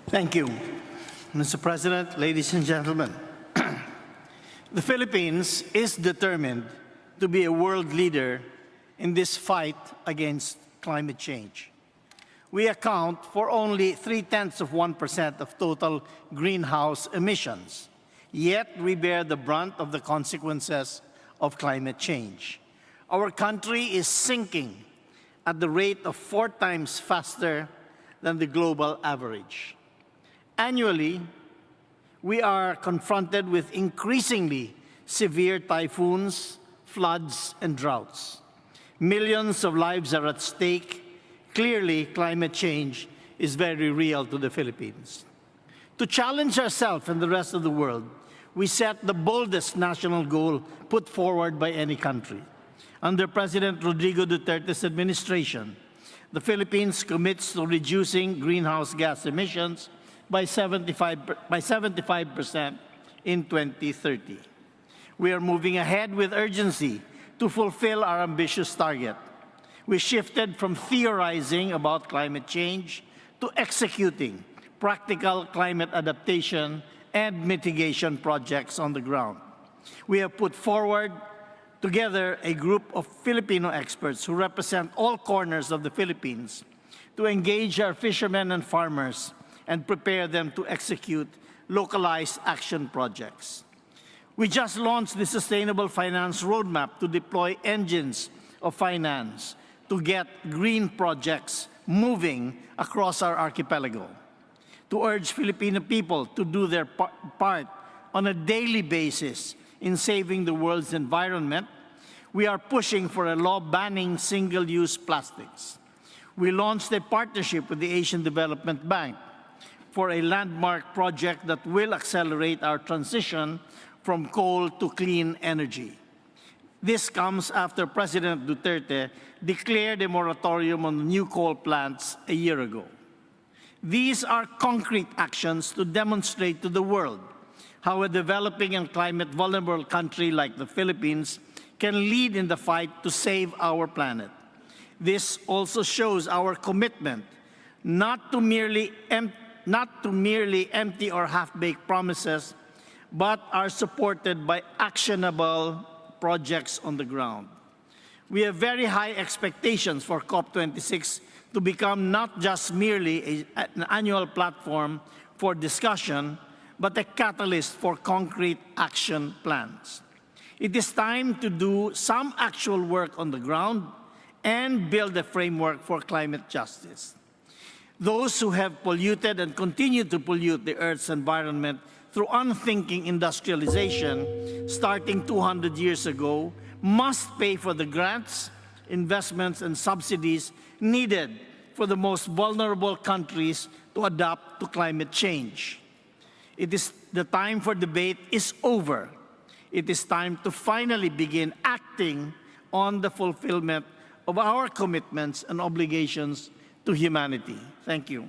Thank you, Mr. President, ladies and gentlemen. The Philippines is determined to be a world leader in this fight against climate change. We account for only 0.3% of total greenhouse emissions, yet we bear the brunt of the consequences of climate change. Our country is sinking at the rate of 4 times faster than the global average. Annually, we are confronted with increasingly severe typhoons, floods, and droughts. Millions of lives are at stake. Clearly, climate change is very real to the Philippines. To challenge ourselves and the rest of the world, we set the boldest national goal put forward by any country. Under President Rodrigo Duterte's administration, the Philippines commits to reducing greenhouse gas emissions by 75% in 2030. We are moving ahead with urgency to fulfill our ambitious target. We shifted from theorizing about climate change to executing practical climate adaptation and mitigation projects on the ground. We have put forward together a group of Filipino experts who represent all corners of the Philippines to engage our fishermen and farmers and prepare them to execute localized action projects. We just launched the Sustainable Finance Roadmap to deploy engines of finance to get green projects moving across our archipelago, to urge Filipino people to do their part on a daily basis in saving the world's environment. We are pushing for a law banning single-use plastics. We launched a partnership with the Asian Development Bank for a landmark project that will accelerate our transition from coal to clean energy. This comes after President Duterte declared a moratorium on new coal plants a year ago. These are concrete actions to demonstrate to the world how a developing and climate vulnerable country like the Philippines can lead in the fight to save our planet. This also shows our commitment not to merely empty or half-baked promises, but are supported by actionable projects on the ground. We have very high expectations for COP26 to become not just merely an annual platform for discussion, but a catalyst for concrete action plans. It is time to do some actual work on the ground and build a framework for climate justice. Those who have polluted and continue to pollute the Earth's environment through unthinking industrialization starting 200 years ago must pay for the grants, investments, and subsidies needed for the most vulnerable countries to adapt to climate change. The time for debate is over. It is time to finally begin acting on the fulfillment of our commitments and obligations to humanity. Thank you.